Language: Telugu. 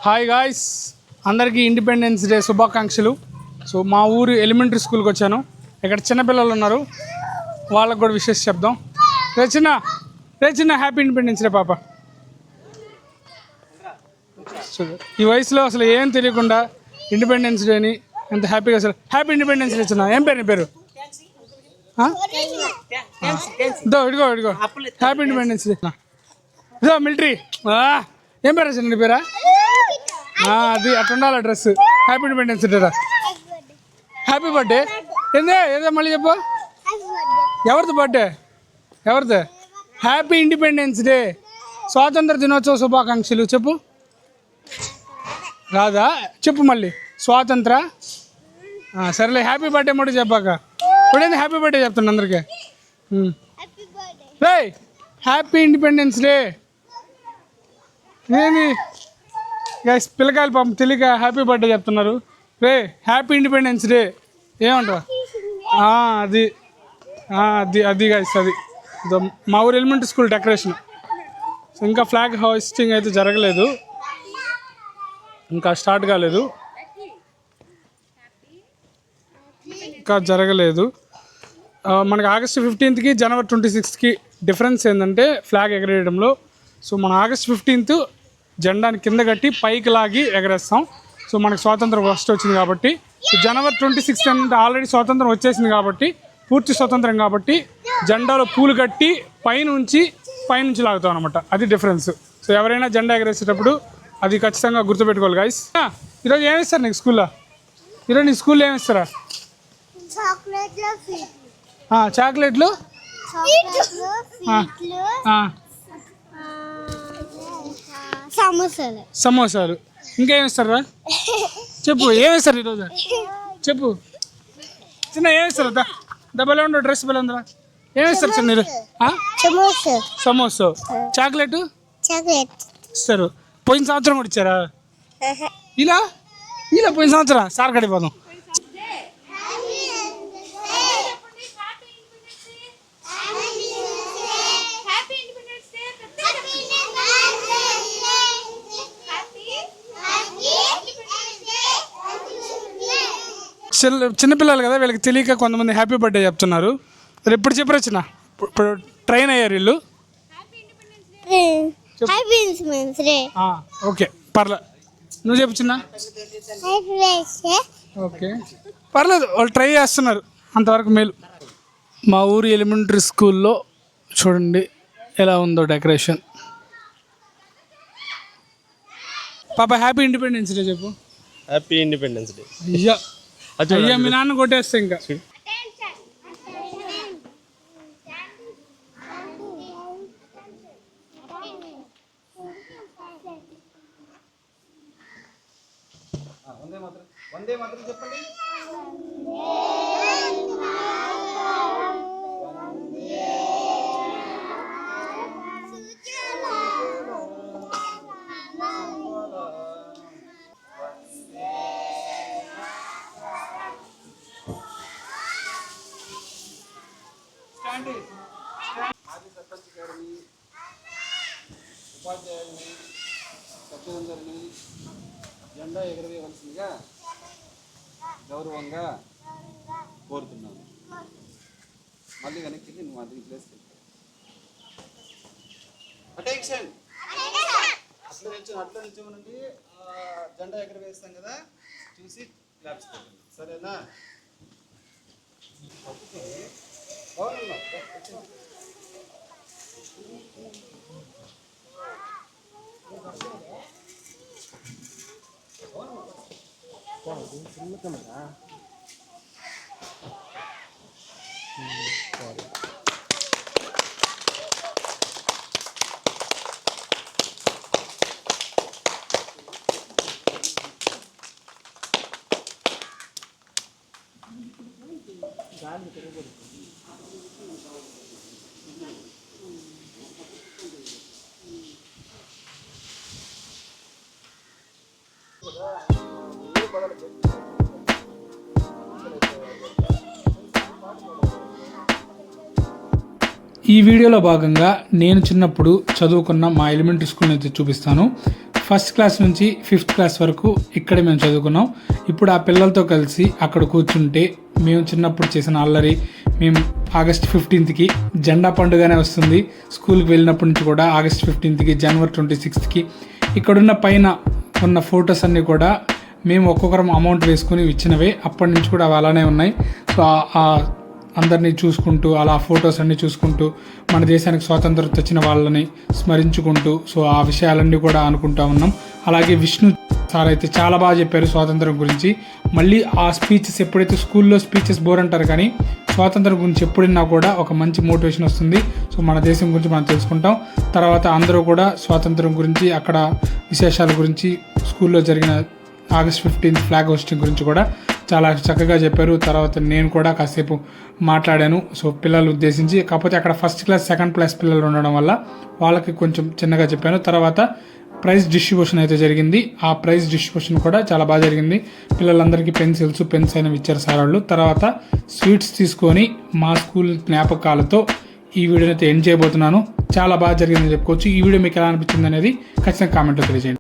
హాయ్ గాయ్స్, అందరికీ ఇండిపెండెన్స్ డే శుభాకాంక్షలు. సో మా ఊరు ఎలిమెంటరీ స్కూల్కి వచ్చాను. ఇక్కడ చిన్నపిల్లలు ఉన్నారు, వాళ్ళకు కూడా విషెస్ చెప్దాం. రేచిన్న హ్యాపీ ఇండిపెండెన్స్ డే పాప. ఈ వయసులో అసలు ఏం తెలియకుండా ఇండిపెండెన్స్ డేని ఎంత హ్యాపీగా అసలు హ్యాపీ ఇండిపెండెన్స్ డే చిన్న. ఏం పేరు నీ పేరు? ఇదిగో హ్యాపీ ఇండిపెండెన్స్ డే. ఇదో మిలిటరీ. ఏం పేరు చిన్న నీ పేరా? అది అట్లా ఉండాలి dress. Happy independence day. Happy birthday. ఏదో మళ్ళీ చెప్పు. ఎవరిది బర్త్డే? ఎవరిది? హ్యాపీ ఇండిపెండెన్స్ డే, స్వాతంత్ర దినోత్సవ శుభాకాంక్షలు చెప్పు. రాదా? చెప్పు మళ్ళీ. స్వాతంత్ర సరేలే. హ్యాపీ బర్త్డే మటు చెప్పాక ఇప్పుడేంది హ్యాపీ బర్త్డే చెప్తున్నా అందరికీ. రే హ్యాపీ ఇండిపెండెన్స్ డే. ఏంది గైస్, పిల్లకాయలు పాపం తెలియక హ్యాపీ బర్త్డే చెప్తున్నారు. రే హ్యాపీ ఇండిపెండెన్స్ డే ఏమంటారు? అది అది అది గైస్, అది మా ఊరు ఎలిమెంటరీ స్కూల్ డెకరేషన్. ఇంకా ఫ్లాగ్ హోస్టింగ్ అయితే జరగలేదు, ఇంకా స్టార్ట్ కాలేదు, ఇంకా జరగలేదు. మనకి ఆగస్ట్ 15కి జనవరి 26కి డిఫరెన్స్ ఏంటంటే ఫ్లాగ్ ఎగరేయడంలో. సో మన ఆగస్ట్ 15th జెండాని కింద కట్టి పైకి లాగి ఎగరేస్తాం. సో మనకు స్వాతంత్రం ఫస్ట్ వచ్చింది కాబట్టి. సో జనవరి 26 అంటే ఆల్రెడీ స్వాతంత్రం వచ్చేసింది కాబట్టి, పూర్తి స్వతంత్రం కాబట్టి జెండాలో పూలు కట్టి పైనుంచి లాగుతాం అనమాట. అది డిఫరెన్స్. సో ఎవరైనా జెండా ఎగరేసేటప్పుడు అది ఖచ్చితంగా గుర్తుపెట్టుకోవాలి గైస్. ఈరోజు ఏమిస్తారు నీకు స్కూల్లో? ఈరోజు నీ స్కూల్లో ఏమిస్తారా? చాక్లెట్లు, సమోసాలు, ఇంకేమిస్తారా? చెప్పు ఏమిస్తారు ఈరోజు? చెప్పు చిన్న ఏమిస్తారు? డబ్బులు ఉండవు, డ్రెస్ బల ఉందా? ఏమిస్తారు చిన్న ఈరోజు? సమోసా, చాక్లెట్ ఇస్తారు. పోయిన సంవత్సరం కూడా ఇచ్చారా? ఇలా పోయిన సంవత్సరం సార్ కడిపోదాం. చిన్నపిల్లలు కదా, వీళ్ళకి తెలియక కొంతమంది హ్యాపీ బర్త్డే చెప్తున్నారు. ఎప్పుడు చెప్పరు చిన్న? ఇప్పుడు ట్రైన్ అయ్యారు వీళ్ళు. ఓకే పర్లేదు, నువ్వు చెప్పు చిన్న. ఓకే పర్లేదు, వాళ్ళు ట్రై చేస్తున్నారు, అంతవరకు మేలు. మా ఊరి ఎలిమెంటరీ స్కూల్లో చూడండి ఎలా ఉందో డెకరేషన్. పాప హ్యాపీ ఇండిపెండెన్స్ డే చెప్పు. Happy independence day. అయ్యా మీ నాన్న కొట్టేస్తే ఇంకా. వందే మాత్రం చెప్పండి. మాజీ సర్పంచ్ గారిని, ఉపాధ్యాయుల్ని, సభ్యులందరినీ జెండా ఎగరవేయవలసిందిగా గౌరవంగా కోరుతున్నాను. మళ్ళీ వెనక్కి నువ్వు అది ప్లేస్ అటెన్షన్. అట్లా నిల్చోమనండి. జెండా ఎగరవేస్తాం కదా, చూసి క్లాప్స్ పెట్టండి, సరేనా? ఈ వీడియోలో భాగంగా నేను చిన్నప్పుడు చదువుకున్న మా ఎలిమెంటరీ స్కూల్ని అయితే చూపిస్తాను. ఫస్ట్ క్లాస్ నుంచి 5th క్లాస్ వరకు ఇక్కడే మేము చదువుకున్నాం. ఇప్పుడు ఆ పిల్లలతో కలిసి అక్కడ కూర్చుంటే మేము చిన్నప్పుడు చేసిన అల్లరి, మేము ఆగస్ట్ 15కి జెండా పండుగనే వస్తుంది. స్కూల్కి వెళ్ళినప్పటి నుంచి కూడా ఆగస్ట్ 15కి, జనవరి 26కి ఇక్కడున్న పైన ఉన్న ఫొటోస్ అన్నీ కూడా మేము ఒక్కొక్కరం అమౌంట్ వేసుకుని ఇచ్చినవే. అప్పటి నుంచి కూడా అవి అలానే ఉన్నాయి. సో అందరినీ చూసుకుంటూ, అలా ఫొటోస్ అన్నీ చూసుకుంటూ, మన దేశానికి స్వాతంత్రం తెచ్చిన వాళ్ళని స్మరించుకుంటూ, సో ఆ విషయాలన్నీ కూడా అనుకుంటా ఉన్నాం. అలాగే విష్ణు సార్ అయితే చాలా బాగా చెప్పారు స్వాతంత్రం గురించి. మళ్ళీ ఆ స్పీచెస్ ఎప్పుడైతే స్కూల్లో స్పీచెస్ బోర్ అంటారు, కానీ స్వాతంత్రం గురించి ఎప్పుడైనా కూడా ఒక మంచి మోటివేషన్ వస్తుంది. సో మన దేశం గురించి మనం తెలుసుకుంటాం. తర్వాత అందరూ కూడా స్వాతంత్రం గురించి, అక్కడ విశేషాల గురించి, స్కూల్లో జరిగిన ఆగస్ట్ 15th ఫ్లాగ్ హోస్టింగ్ గురించి కూడా చాలా చక్కగా చెప్పారు. తర్వాత నేను కూడా కాసేపు మాట్లాడాను, సో పిల్లలు ఉద్దేశించి. కాకపోతే అక్కడ ఫస్ట్ క్లాస్, సెకండ్ క్లాస్ పిల్లలు ఉండడం వల్ల వాళ్ళకి కొంచెం చిన్నగా చెప్పాను. తర్వాత ప్రైజ్ డిస్ట్రిబ్యూషన్ అయితే జరిగింది. ఆ ప్రైజ్ డిస్ట్రిబ్యూషన్ కూడా చాలా బాగా జరిగింది. పిల్లలందరికీ పెన్సిల్స్, పెన్స్ అయినవి ఇచ్చారు సార్ వాళ్ళు. తర్వాత స్వీట్స్ తీసుకొని మా స్కూల్ జ్ఞాపకాలతో ఈ వీడియోని అయితే ఎండ్ చేయబోతున్నాను. చాలా బాగా జరిగిందని చెప్పుకోవచ్చు. ఈ వీడియో మీకు ఎలా అనిపించింది అనేది ఖచ్చితంగా కామెంట్లో తెలియజేయండి.